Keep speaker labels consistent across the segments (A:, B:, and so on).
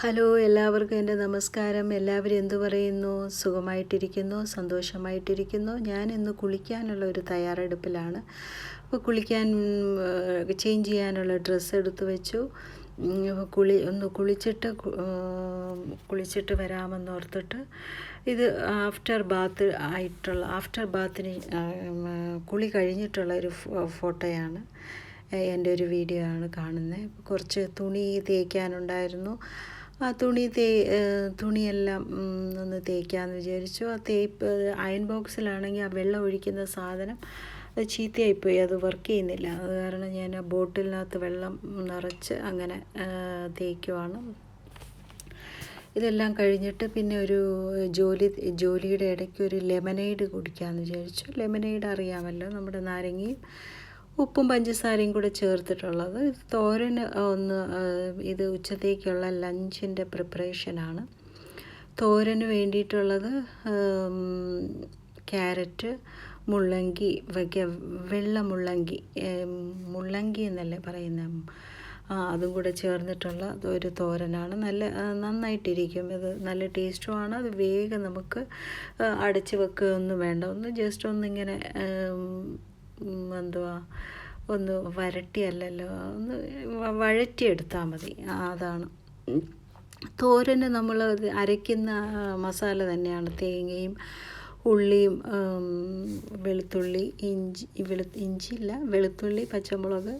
A: Hello, എല്ലാവർക്കും എൻ്റെ നമസ്കാരം. എല്ലാവരും എന്തു പറയുന്നു? സുഖമായിട്ടിരിക്കുന്നു, സന്തോഷമായിട്ടിരിക്കുന്നു. ഞാൻ ഇന്ന് കുളിക്കാനുള്ള ഒരു തയ്യാറെടുപ്പിലാണ്. അപ്പോൾ ചേഞ്ച് ചെയ്യാനുള്ള ഡ്രസ്സ് എടുത്തു വെച്ചു. കുളിച്ചിട്ട് വരാമെന്നോർത്തിട്ട് ഇത് ആഫ്റ്റർ ബാത്തിന് കുളി കഴിഞ്ഞിട്ടുള്ള ഒരു ഫോട്ടോയാണ്. എൻ്റെ ഒരു വീഡിയോ ആണ് കാണുന്നത്. കുറച്ച് തുണി തേക്കാനുണ്ടായിരുന്നു. ആ തുണിയെല്ലാം ഒന്ന് തേക്കാമെന്ന് വിചാരിച്ചു. ആ അയൺ ബോക്സിലാണെങ്കിൽ ആ വെള്ളം ഒഴിക്കുന്ന സാധനം അത് ചീത്തയായിപ്പോയി, അത് വർക്ക് ചെയ്യുന്നില്ല. അത് കാരണം ഞാൻ ആ ബോട്ടിലിനകത്ത് വെള്ളം നിറച്ച് അങ്ങനെ തേക്കുവാണ്. ഇതെല്ലാം കഴിഞ്ഞിട്ട് പിന്നെ ഒരു ജോലിയുടെ ഇടയ്ക്ക് ഒരു ലെമനേഡ് കുടിക്കാമെന്ന് വിചാരിച്ചു. ലെമനേഡ് അറിയാമല്ലോ, നമ്മുടെ നാരങ്ങയും ഉപ്പും പഞ്ചസാരയും കൂടെ ചേർത്തിട്ടുള്ളത്. ഇത് ഉച്ചത്തേക്കുള്ള ലഞ്ചിൻ്റെ പ്രിപ്പറേഷനാണ്. തോരന് വേണ്ടിയിട്ടുള്ളത് ക്യാരറ്റ്, മുള്ളങ്കി, വെള്ള മുള്ളങ്കി എന്നല്ലേ പറയുന്നത്, അതും കൂടെ ചേർന്നിട്ടുള്ള ഒരു തോരനാണ്. നന്നായിട്ടിരിക്കും. ഇത് നല്ല ടേസ്റ്റുമാണ്. അത് വേഗം നമുക്ക് അടച്ച് വെക്കുകയൊന്നും വേണ്ട. ജസ്റ്റ് ഒന്നിങ്ങനെ ഒന്ന് വഴറ്റിയെടുത്താൽ മതി. അതാണ് തോരന് നമ്മൾ അരയ്ക്കുന്ന മസാല തന്നെയാണ്. തേങ്ങയും ഉള്ളിയും വെളുത്തുള്ളി, പച്ചമുളക്,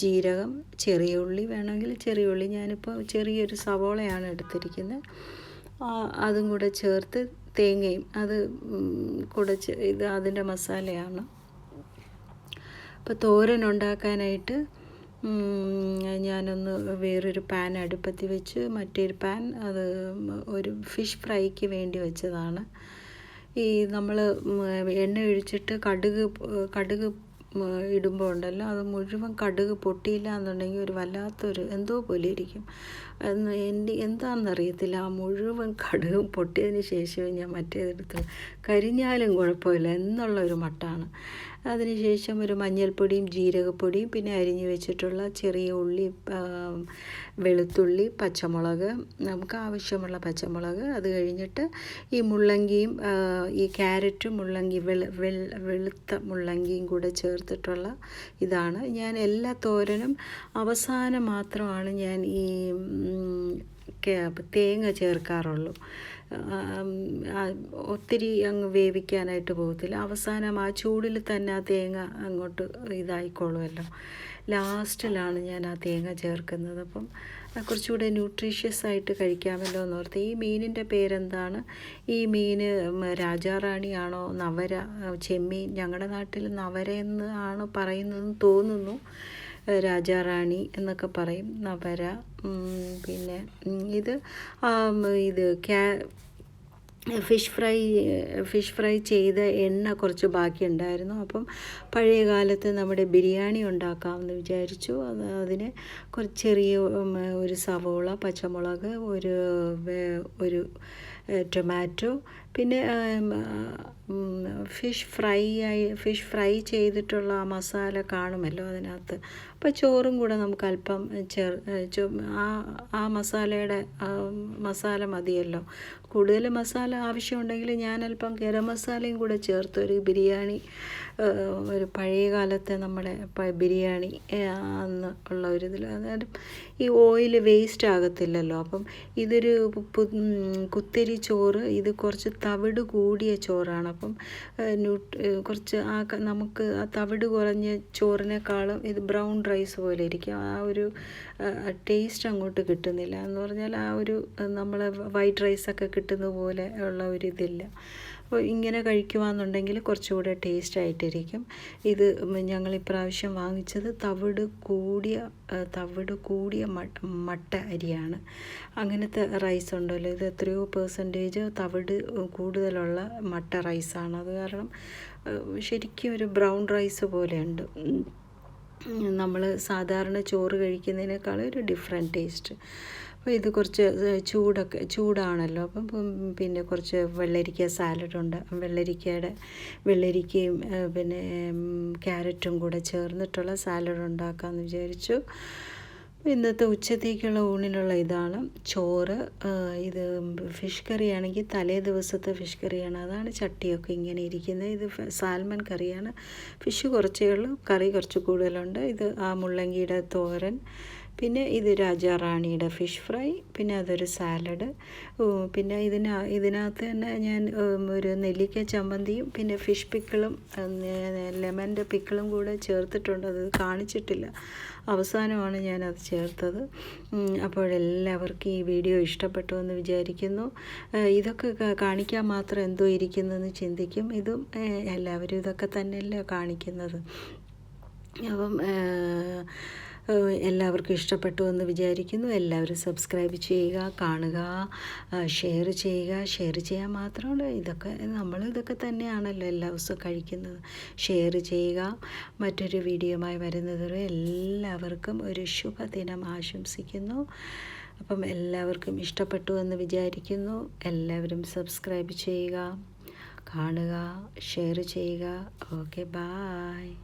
A: ജീരകം, ചെറിയ ഉള്ളി വേണമെങ്കിൽ ചെറിയ ഉള്ളി. ഞാനിപ്പോൾ ചെറിയൊരു സവോളയാണ് എടുത്തിരിക്കുന്നത്. അതും കൂടെ ചേർത്ത് തേങ്ങയും അത് കൂടെ ഇത് അതിൻ്റെ മസാലയാണ്. ഇപ്പോൾ തോരൻ ഉണ്ടാക്കാനായിട്ട് ഞാനൊന്ന് വേറൊരു പാൻ അടുപ്പത്ത് വെച്ച്, മറ്റൊരു പാൻ അത് ഒരു ഫിഷ് ഫ്രൈക്ക് വേണ്ടി വെച്ചതാണ്. നമ്മൾ എണ്ണ ഒഴിച്ചിട്ട് കടുക് ഇടുമ്പോൾ ഉണ്ടല്ലോ, അത് മുഴുവൻ കടുക് പൊട്ടിയില്ല എന്നുണ്ടെങ്കിൽ ഒരു വല്ലാത്തൊരു എന്തോ പോലെ ഇരിക്കും. എന്താണെന്നറിയത്തില്ല. ആ മുഴുവൻ കടുകും പൊട്ടിയതിന് ശേഷമേ ഞാൻ മറ്റേതെടുത്ത് കരിഞ്ഞാലും കുഴപ്പമില്ല എന്നുള്ളൊരു മട്ടാണ്. അതിനുശേഷം ഒരു മഞ്ഞൾപ്പൊടിയും ജീരകപ്പൊടിയും പിന്നെ അരിഞ്ഞു വെച്ചിട്ടുള്ള ചെറിയ ഉള്ളി, വെളുത്തുള്ളി, പച്ചമുളക്, നമുക്ക് ആവശ്യമുള്ള പച്ചമുളക്. അത് കഴിഞ്ഞിട്ട് ഈ മുള്ളങ്കിയും ഈ ക്യാരറ്റും വെളുത്ത മുള്ളങ്കിയും കൂടെ ചേർത്തിട്ടുള്ള ഇതാണ്. ഞാൻ എല്ലാ തോരനും അവസാനം മാത്രമാണ് ഞാൻ ഈ തേങ്ങ ചേർക്കാറുള്ളൂ. ഒത്തിരി അങ്ങ് വേവിക്കാനായിട്ട് പോകത്തില്ല. അവസാനം ആ ചൂടിൽ തന്നെ ആ തേങ്ങ അങ്ങോട്ട് ഇതായിക്കോളുമല്ലോ. ലാസ്റ്റിലാണ് ഞാൻ ആ തേങ്ങ ചേർക്കുന്നത്. അപ്പം കുറച്ചുകൂടെ ന്യൂട്രീഷ്യസ് ആയിട്ട് കഴിക്കാമല്ലോ എന്നോർത്ത്. ഈ മീനിൻ്റെ പേരെന്താണ്? ഈ മീൻ രാജാറാണിയാണോ, ചെമ്മീൻ, ഞങ്ങളുടെ നാട്ടിൽ നവര എന്ന് ആണ് പറയുന്നതെന്ന് തോന്നുന്നു. രാജാറാണി എന്നൊക്കെ പറയും, നവര. പിന്നെ ഇത് ഫിഷ് ഫ്രൈ ചെയ്ത എണ്ണ കുറച്ച് ബാക്കിയുണ്ടായിരുന്നു. അപ്പം പഴയ കാലത്ത് നമ്മുടെ ബിരിയാണി ഉണ്ടാക്കാമെന്ന് വിചാരിച്ചു. അതിന് ചെറിയ ഒരു സവോള, പച്ചമുളക്, ഒരു ടൊമാറ്റോ, പിന്നെ ഫിഷ് ഫ്രൈ ചെയ്തിട്ടുള്ള ആ മസാല കാണുമല്ലോ അതിനകത്ത്. അപ്പോൾ ചോറും കൂടെ നമുക്ക് അല്പം ആ മസാലയുടെ മസാല മതിയല്ലോ. കൂടുതൽ മസാല ആവശ്യമുണ്ടെങ്കിൽ ഞാൻ അല്പം ഗരം മസാലയും കൂടെ ചേർത്ത് ഒരു ബിരിയാണി, ഒരു പഴയ കാലത്തെ നമ്മുടെ ബിരിയാണി അന്ന് ഉള്ള ഒരു ഇതിൽ. അതായത് ഈ ഓയിൽ വേസ്റ്റ് ആകത്തില്ലല്ലോ. അപ്പം ഇതൊരു കുത്തരി ചോറ്. ഇത് കുറച്ച് തവിട് കൂടിയ ചോറാണ്. അപ്പം കുറച്ച് നമുക്ക് ആ തവിട് കുറഞ്ഞ ചോറിനേക്കാളും ഇത് ബ്രൗൺ റൈസ് പോലെ ഇരിക്കും. ആ ഒരു ടേസ്റ്റ് അങ്ങോട്ട് കിട്ടുന്നില്ല. എന്ന് പറഞ്ഞാൽ ആ ഒരു നമ്മൾ വൈറ്റ് റൈസൊക്കെ കിട്ടുന്ന പോലെ ഉള്ള ഒരു ഇതില്ല. അപ്പോൾ ഇങ്ങനെ കഴിക്കുവാന്നുണ്ടെങ്കിൽ കുറച്ചുകൂടെ ടേസ്റ്റ് ആയിട്ടിരിക്കും. ഇത് ഞങ്ങൾ ഇപ്രാവശ്യം വാങ്ങിച്ചത് തവിട് കൂടിയ മട്ട അരിയാണ്. അങ്ങനത്തെ റൈസ് ഉണ്ടല്ലോ, ഇത് എത്രയോ % തവിട് കൂടുതലുള്ള മട്ട റൈസാണ്. അത് കാരണം ശരിക്കും ഒരു ബ്രൗൺ റൈസ് പോലെയുണ്ട്. നമ്മൾ സാധാരണ ചോറ് കഴിക്കുന്നതിനേക്കാളും ഒരു ഡിഫറെൻറ്റ് ടേസ്റ്റ്. അപ്പോൾ ഇത് കുറച്ച് ചൂടാണല്ലോ. അപ്പം പിന്നെ കുറച്ച് വെള്ളരിക്ക സാലഡുണ്ട്. വെള്ളരിക്കയും പിന്നെ ക്യാരറ്റും കൂടെ ചേർന്നിട്ടുള്ള സാലഡ് ഉണ്ടാക്കാമെന്ന് വിചാരിച്ചു. ഇന്നത്തെ ഉച്ചത്തേക്കുള്ള ഊണിനുള്ള ഇതാണ് ചോറ്. ഇത് ഫിഷ് കറിയാണെങ്കിൽ തലേ ദിവസത്തെ ഫിഷ് കറിയാണ്, അതാണ് ചട്ടിയൊക്കെ ഇങ്ങനെ ഇരിക്കുന്നത്. ഇത് സാൽമൺ കറിയാണ്. ഫിഷ് കുറച്ചേ ഉള്ളൂ, കറി കുറച്ച് കൂടുതലുണ്ട്. ഇത് ആ മുള്ളങ്കിയുടെ തോരൻ, പിന്നെ ഇത് രാജാറാണിയുടെ ഫിഷ് ഫ്രൈ, പിന്നെ അതൊരു സാലഡ്. പിന്നെ ഇതിനകത്ത് തന്നെ ഞാൻ ഒരു നെല്ലിക്ക ചമ്മന്തിയും പിന്നെ ഫിഷ് പിക്കിളും ലെമൻ്റെ പിക്കിളും കൂടെ ചേർത്തിട്ടുണ്ട്. അത് കാണിച്ചിട്ടില്ല, അവസാനമാണ് ഞാനത് ചേർത്തത്. അപ്പോഴെല്ലാവർക്കും ഈ വീഡിയോ ഇഷ്ടപ്പെട്ടു എന്ന് വിചാരിക്കുന്നു. ഇതൊക്കെ കാണിക്കാൻ മാത്രം എന്തോ ഇരിക്കുന്നതെന്ന് ചിന്തിക്കും. ഇതും എല്ലാവരും ഇതൊക്കെ തന്നെയല്ലേ കാണിക്കുന്നത്. അപ്പം എല്ലാവർക്കും ഇഷ്ടപ്പെട്ടു എന്ന് വിചാരിക്കുന്നു. എല്ലാവരും സബ്സ്ക്രൈബ് ചെയ്യുക, കാണുക, ഷെയർ ചെയ്യുക. ഷെയർ ചെയ്യാൻ മാത്രമല്ല, ഇതൊക്കെ തന്നെയാണല്ലോ എല്ലാ ദിവസവും കഴിക്കുന്നത്. ഷെയർ ചെയ്യുക. മറ്റൊരു വീഡിയോയുമായി വരുന്നതുവരെ എല്ലാവർക്കും ഒരു ശുഭദിനം ആശംസിക്കുന്നു. അപ്പം എല്ലാവർക്കും ഇഷ്ടപ്പെട്ടു എന്ന് വിചാരിക്കുന്നു. എല്ലാവരും സബ്സ്ക്രൈബ് ചെയ്യുക, കാണുക, ഷെയർ ചെയ്യുക. Okay, bye.